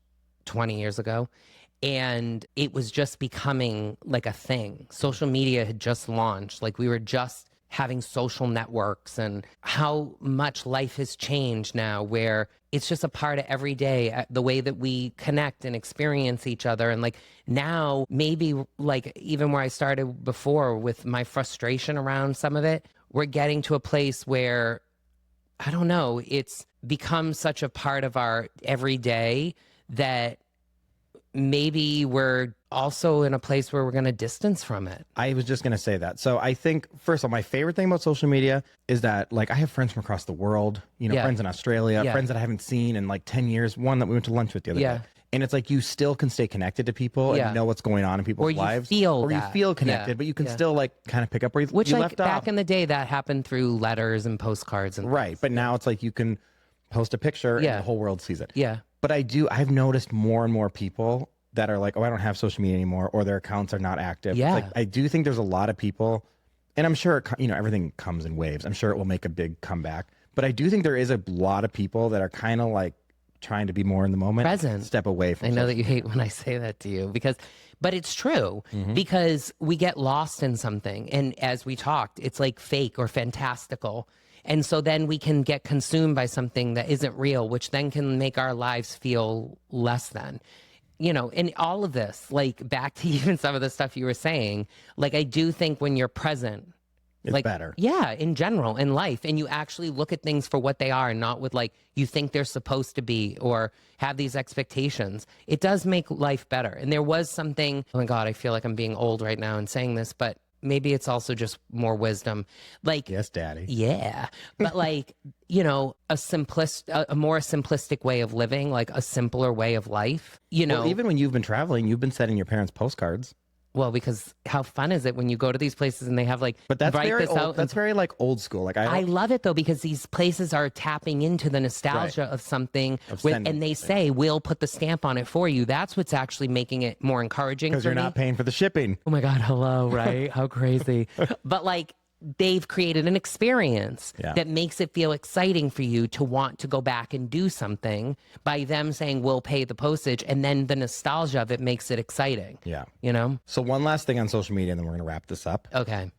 20 years ago, and it was just becoming like a thing. Social media had just launched. Like, we were just having social networks, and how much life has changed now, where it's just a part of every day, the way that we connect and experience each other. And like, now maybe like even where I started before with my frustration around some of it, we're getting to a place where, I don't know, it's become such a part of our everyday that maybe we're also in a place where we're going to distance from it. I was just going to say that. So I think, first of all, my favorite thing about social media is that, like, I have friends from across the world, you know, Yeah. friends in Australia, Yeah. friends that I haven't seen in like 10 years, one that we went to lunch with the other Yeah. day. And it's like you still can stay connected to people Yeah. and know what's going on in people's Or you lives. feel or you that. feel connected, Yeah. but you can Yeah. still like kind of pick up where you, Which you like left back off. in the day, that happened through letters and postcards and Right. But now it's like you can post a picture Yeah. and the whole world sees it. yeah. But I've noticed more and more people that are like, oh, I don't have social media anymore, or their accounts are not active. Yeah. It's like, I do think there's a lot of people, and I'm sure, you know, everything comes in waves. I'm sure it will make a big comeback. But I do think there is a lot of people that are kind of like trying to be more in the moment. Present. Step away from I know social that you hate when I say that to you but it's true because we get lost in something. And as we talked, it's like fake or fantastical. And so then we can get consumed by something that isn't real, which then can make our lives feel less than. You know, and all of this, like back to even some of the stuff you were saying, like I do think when you're present, It's like better. Yeah, in general, in life, and you actually look at things for what they are, not with like you think they're supposed to be or have these expectations. It does make life better. And there was something, oh my God, I feel like I'm being old right now and saying this, but maybe it's also just more wisdom. Like, Yes, Daddy. yeah, but like, you know, a more simplistic way of living, like a simpler way of life, you know. Well, even when you've been traveling, you've been sending your parents postcards. Well, because how fun is it when you go to these places and they have like, But that's write very this old. out That's very like old school. Like I love it though, because these places are tapping into the nostalgia of something, Of with, sending and they say, we'll put the stamp on it for you. That's what's actually making it more encouraging because for you're me. not paying for the shipping. Oh my God, hello, right? How crazy. But like, they've created an experience Yeah. that makes it feel exciting for you to want to go back and do something by them saying, we'll pay the postage. And then the nostalgia of it makes it exciting. Yeah. You know? So one last thing on social media, and then we're going to wrap this up. Okay.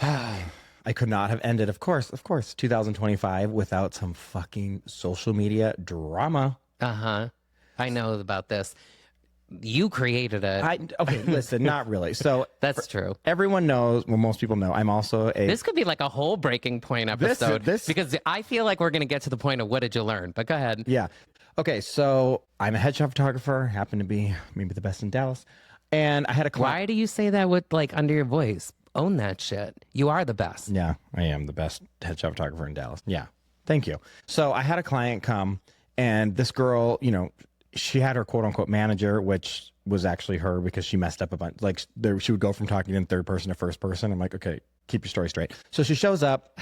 I could not have ended, of course, 2025 without some fucking social media drama. Uh-huh. I know about this. You created it. Okay, listen, not really. So That's true. everyone knows, well, most people know, I'm also a. This could be like a whole breaking point episode because I feel like we're going to get to the point of what did you learn? But go ahead. Yeah. Okay, so I'm a headshot photographer, happen to be maybe the best in Dallas. And I had a client. Why do you say that with like under your voice? Own that shit. You are the best. Yeah, I am the best headshot photographer in Dallas. Yeah. Thank you. So I had a client come, and this girl, you know, she had her quote unquote manager, which was actually her because she messed up a bunch. Like she would go from talking in third person to first person. I'm like, okay, keep your story straight. So she shows up.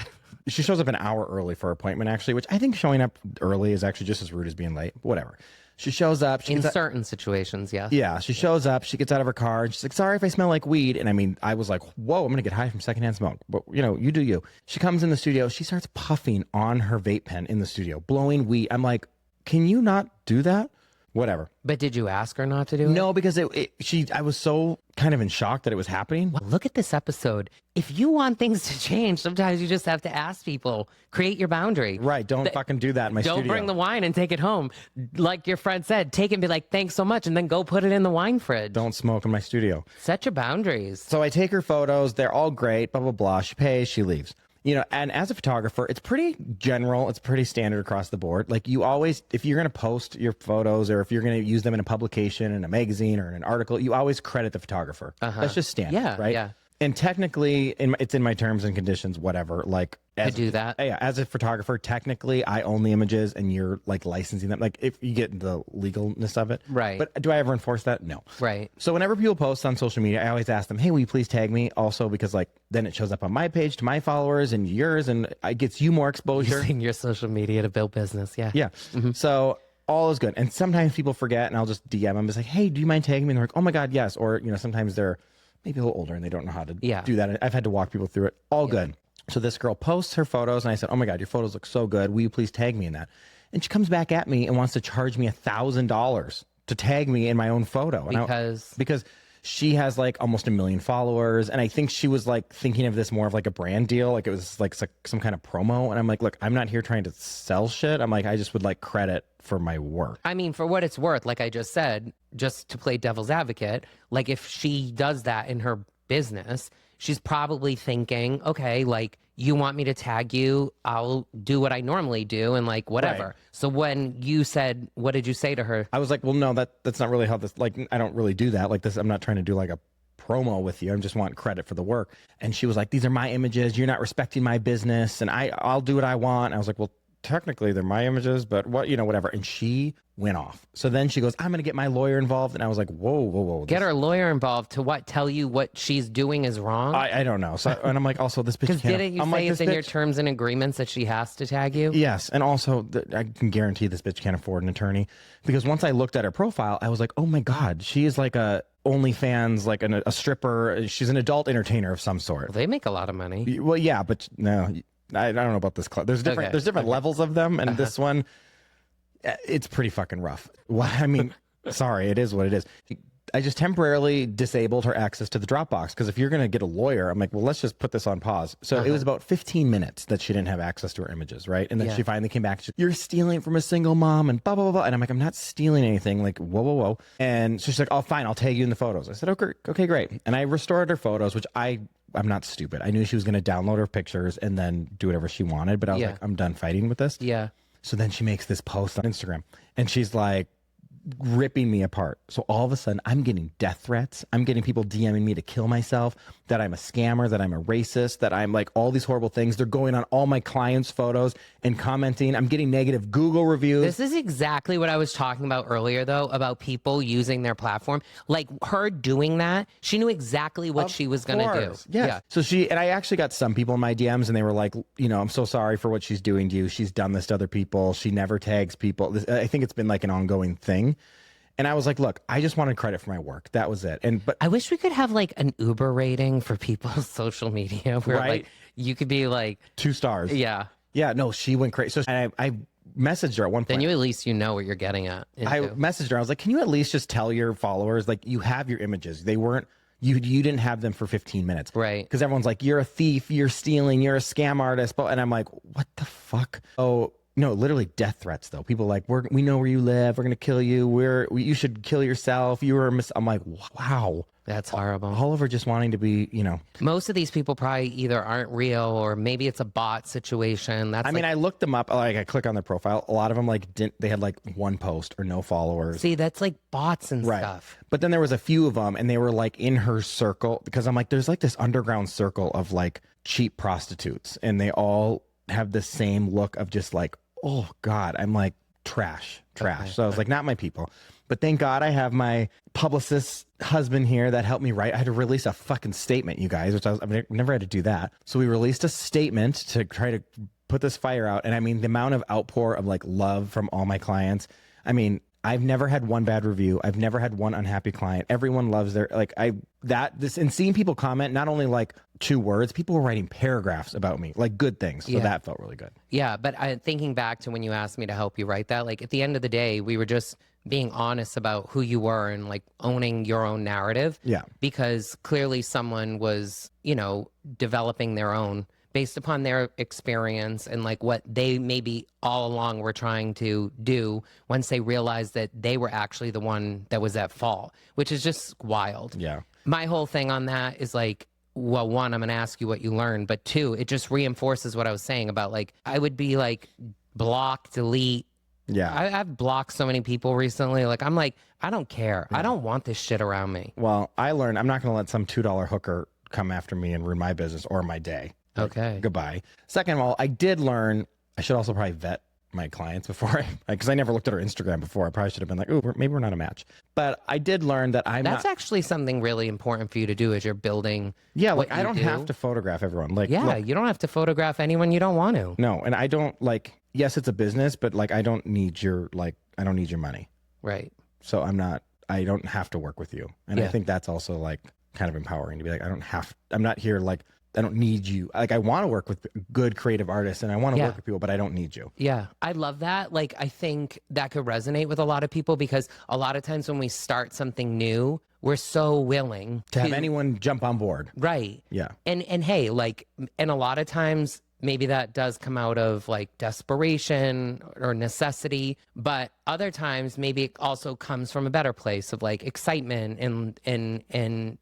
She shows up an hour early for her appointment, actually, which I think showing up early is actually just as rude as being late. But whatever. She shows up. In certain situations, yes. Yeah, she shows up. She gets out of her car. And she's like, "Sorry if I smell like weed." And I mean, I was like, "Whoa, I'm gonna get high from secondhand smoke." But you know, you do you. She comes in the studio. She starts puffing on her vape pen in the studio, blowing weed. I'm like, "Can you not do that?" Whatever. But did you ask her not to do it? No, because I was so kind of in shock that it was happening. Well, look at this episode. If you want things to change, sometimes you just have to ask people. Create your boundary. Right. Don't fucking do that in my Don't studio. bring the wine and take it home. Like your friend said, take it and be like, thanks so much, and then go put it in the wine fridge. Don't smoke in my studio. Set your boundaries. So I take her photos. They're all great. Blah, blah, blah. She pays. She leaves. You know, and as a photographer, it's pretty general. It's pretty standard across the board. Like you always, if you're going to post your photos or if you're going to use them in a publication, in a magazine or in an article, you always credit the photographer. That's just standard, Yeah, right? yeah. And technically, it's in my terms and conditions, whatever. Like to do that. Yeah, as a photographer, technically, I own the images, and you're like licensing them. Like if you get the legalness of it, Right. But do I ever enforce that? No. Right. So whenever people post on social media, I always ask them, "Hey, will you please tag me?" Also, because like then it shows up on my page to my followers and yours, and it gets you more exposure. Using your social media to build business. Yeah. Yeah. So all is good. And sometimes people forget, and I'll just DM them, just like, "Hey, do you mind tagging me?" And they're like, "Oh my God, yes." Or sometimes they're maybe a little older and they don't know how to do that. And I've had to walk people through it. All good. So this girl posts her photos, and I said, "Oh my God, your photos look so good. Will you please tag me in that?" And she comes back at me and wants to charge me $1,000 to tag me in my own photo. Because she has like almost 1 million followers, and I think she was like thinking of this more of like a brand deal, like it was like some kind of promo. And I'm like, look, I'm not here trying to sell shit. I'm like, I just would like credit for my work. I mean, for what it's worth, like I just said, just to play devil's advocate, like if she does that in her business, she's probably thinking, okay, like you want me to tag you, I'll do what I normally do and like whatever. Right. So when you said, what did you say to her? I was like, well, no, that's not really how this, like, I don't really do that. Like this, I'm not trying to do like a promo with you. I just want credit for the work. And she was like, these are my images. You're not respecting my business, and I'll do what I want. And I was like, well, technically they're my images, but what, whatever. And she went off. So then she goes, I'm going to get my lawyer involved. And I was like, whoa. Get her lawyer involved to what? Tell you what she's doing is wrong? I don't know. So, and I'm like, also this bitch Because can't. didn't you I'm say like, it's in your terms and agreements that she has to tag you? Yes. And also I can guarantee this bitch can't afford an attorney, because once I looked at her profile, I was like, oh my God, she is like a OnlyFans, like a stripper. She's an adult entertainer of some sort. Well, they make a lot of money. Well, yeah, but no, I don't know about this club. There's different levels of them, and this one, it's pretty fucking rough. Well, I mean, sorry, it is what it is. I just temporarily disabled her access to the Dropbox, because if you're going to get a lawyer, I'm like, well, let's just put this on pause. So it was about 15 minutes that she didn't have access to her images, right? And then she finally came back. You're stealing from a single mom and blah, blah, blah, blah. And I'm like, I'm not stealing anything. Like, whoa. And so she's like, oh, fine, I'll tag you in the photos. I said, okay, great. And I restored her photos, which I'm not stupid. I knew she was going to download her pictures and then do whatever she wanted. But I was like, I'm done fighting with this. Yeah. So then she makes this post on Instagram, and she's like ripping me apart. So all of a sudden I'm getting death threats. I'm getting people DMing me to kill myself, that I'm a scammer, that I'm a racist, that I'm like all these horrible things. They're going on all my clients' photos and commenting. I'm getting negative Google reviews. This is exactly what I was talking about earlier, though, about people using their platform. Like her doing that, she knew exactly what she was going to do. Yes. Yeah. So and I actually got some people in my DMs, and they were like, I'm so sorry for what she's doing to you. She's done this to other people. She never tags people. I think it's been like an ongoing thing. And I was like, look, I just wanted credit for my work. That was it. But I wish we could have like an Uber rating for people's social media where like you could be like 2 stars. Yeah. Yeah. No, she went crazy. So I messaged her at one point. Then you at least what you're getting at. I messaged her. I was like, can you at least just tell your followers, like, you have your images. They weren't, you didn't have them for 15 minutes. Right. Because everyone's like, you're a thief, you're stealing, you're a scam artist. And I'm like, what the fuck? Oh, no, literally death threats, though. People like, we know where you live. We're going to kill you. You should kill yourself. You were I'm like, wow. That's horrible. All over just wanting to be, Most of these people probably either aren't real, or maybe it's a bot situation. I mean, I looked them up. Like, I click on their profile. A lot of them they had like 1 post or no followers. See, that's like bots and stuff. But then there was a few of them, and they were like in her circle, because I'm like, there's like this underground circle of like cheap prostitutes, and they all have the same look of just like, oh God, I'm like trash. So I was like, not my people. But thank God I have my publicist husband here that helped me write. I had to release a fucking statement, you guys, which I've never had to do that. So we released a statement to try to put this fire out. And I mean, the amount of outpour of like love from all my clients. I mean, I've never had one bad review. I've never had one unhappy client. Everyone loves and seeing people comment, not only like 2 words, people were writing paragraphs about me, like good things. So that felt really good. Yeah. But thinking back to when you asked me to help you write that, like at the end of the day, we were just being honest about who you were and like owning your own narrative. Yeah. Because clearly someone was, developing their own based upon their experience and like what they maybe all along were trying to do once they realized that they were actually the one that was at fault, which is just wild. Yeah. My whole thing on that is like, well, 1, I'm going to ask you what you learned, but 2, it just reinforces what I was saying about like, I would be like block, delete. Yeah. I've blocked so many people recently. Like, I'm like, I don't care. Yeah. I don't want this shit around me. Well, I learned I'm not going to let some $2 hooker come after me and ruin my business or my day. Like, Okay. goodbye. Second of all, I did learn, I should also probably vet my clients before because I never looked at her Instagram before. I probably should have been like, oh, maybe we're not a match. But I did learn that That's actually something really important for you to do as you're building. Yeah, what like I don't have to photograph everyone. Like, Yeah, look, you don't have to photograph anyone you don't want to. no, and I don't like, yes, it's a business, but like I don't need your money. Right. So I don't have to work with you. And I Yeah. think that's also like kind of empowering to be like, I'm not here like, I don't need you. Like I want to work with good creative artists and I want to Yeah. work with people, but I don't need you. Yeah, I love that. Like, I think that could resonate with a lot of people because a lot of times when we start something new, we're so willing To have anyone jump on board. Right. Yeah. And hey, like, and a lot of times maybe that does come out of like desperation or necessity, but other times maybe it also comes from a better place of like excitement and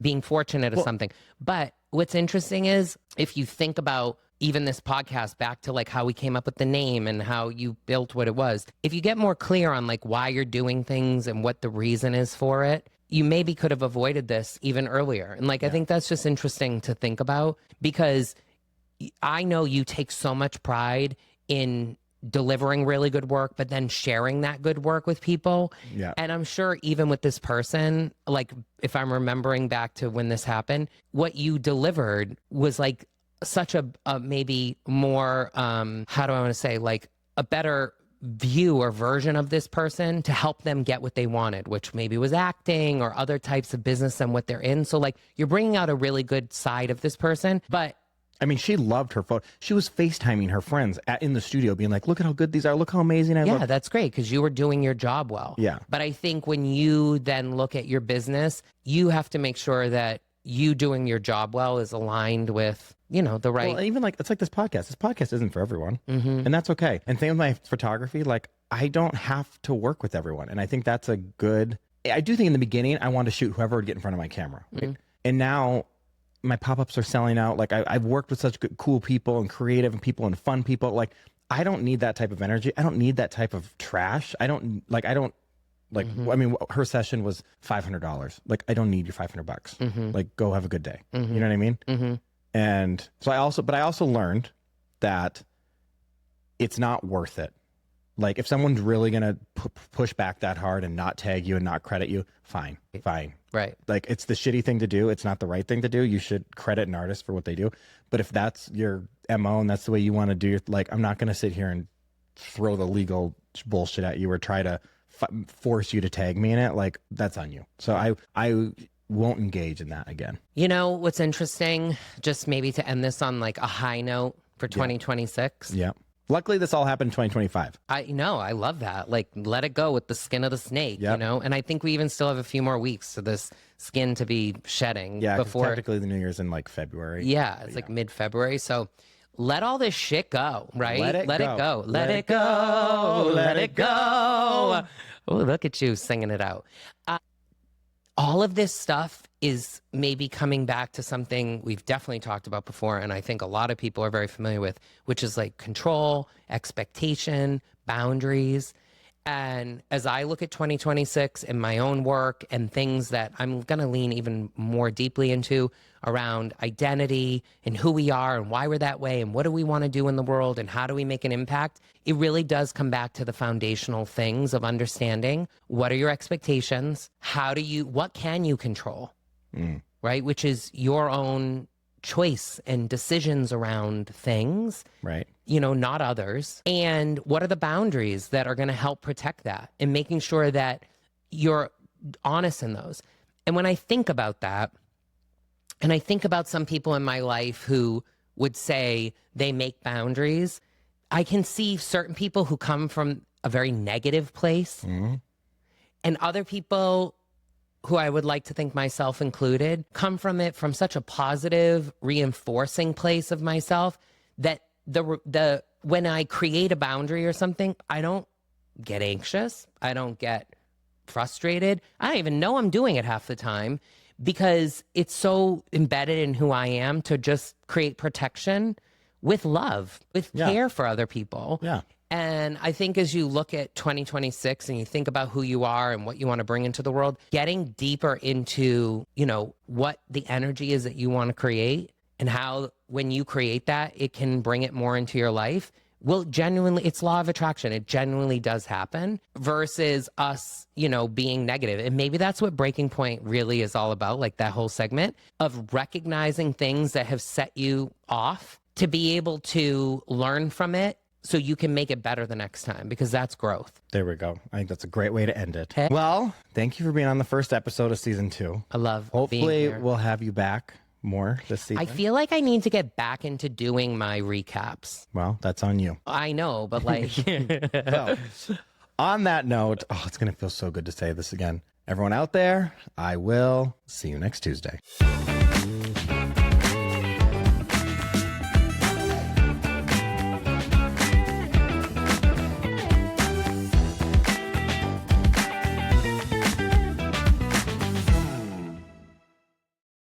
being fortunate of something. But what's interesting is if you think about even this podcast back to like how we came up with the name and how you built what it was, if you get more clear on like why you're doing things and what the reason is for it, you maybe could have avoided this even earlier. And like, I think that's just interesting to think about because I know you take so much pride in delivering really good work, but then sharing that good work with people. Yeah. And I'm sure even with this person, like if I'm remembering back to when this happened, what you delivered was like such a maybe more, how do I want to say, like a better view or version of this person to help them get what they wanted, which maybe was acting or other types of business and what they're in. So like you're bringing out a really good side of this person, but I mean, she loved her photo. She was FaceTiming her friends in the studio being like, look at how good these are. Look how amazing I look. yeah, that's great because you were doing your job well. Yeah. But I think when you then look at your business, you have to make sure that you doing your job well is aligned with, the right. Well, even like, it's like this podcast. This podcast isn't for everyone. And that's okay. And same with my photography. Like, I don't have to work with everyone. And I think that's I do think in the beginning, I wanted to shoot whoever would get in front of my camera. Right? And now my pop-ups are selling out. Like I've worked with such good, cool people and creative and people and fun people. Like I don't need that type of energy. I don't need that type of trash. I mean, her session was $500. Like I don't need your $500. Like go have a good day. You know what I mean? And so I also learned that it's not worth it. Like if someone's really going to push back that hard and not tag you and not credit you, fine. Right. Like it's the shitty thing to do. It's not the right thing to do. You should credit an artist for what they do. But if that's your MO and that's the way you want to do it, like I'm not going to sit here and throw the legal bullshit at you or try to force you to tag me in it. Like that's on you. So I won't engage in that again. You know, what's interesting, just maybe to end this on like a high note for 2026. Yeah. Luckily, this all happened in 2025. I know. I love that. Like, let it go with the skin of the snake, Yep. you know? And I think we even still have a few more weeks for this skin to be shedding. Yeah, 'cause before. technically the New Year's in like February. Yeah, it's like mid-February. So let all this shit go, right? Let it go. Let it go. Let it go. Let it go. Oh, look at you singing it out. All of this stuff is maybe coming back to something we've definitely talked about before, and I think a lot of people are very familiar with, which is like control, expectation, boundaries. And as I look at 2026 in my own work and things that I'm going to lean even more deeply into around identity and who we are and why we're that way and what do we want to do in the world and how do we make an impact, it really does come back to the foundational things of understanding what are your expectations, what can you control, right? Which is your own choice and decisions around things, Right. Not others. And what are the boundaries that are going to help protect that and making sure that you're honest in those. And when I think about that, and I think about some people in my life who would say they make boundaries, I can see certain people who come from a very negative place and other people who I would like to think myself included, come from it from such a positive, reinforcing place of myself that when I create a boundary or something, I don't get anxious. I don't get frustrated. I don't even know I'm doing it half the time because it's so embedded in who I am to just create protection with love, with care for other people. Yeah. And I think as you look at 2026 and you think about who you are and what you want to bring into the world, getting deeper into, what the energy is that you want to create and how when you create that, it can bring it more into your life. Well, genuinely, it's law of attraction. It genuinely does happen versus us, being negative. And maybe that's what Breaking Point really is all about, like that whole segment of recognizing things that have set you off to be able to learn from it so you can make it better the next time, because that's growth. There we go. I think that's a great way to end it. Okay. Well, thank you for being on the first episode of season 2. I love Hopefully being here. We'll have you back more this season. I feel like I need to get back into doing my recaps. Well, that's on you. I know, but like... So, on that note, it's going to feel so good to say this again. Everyone out there, I will see you next Tuesday.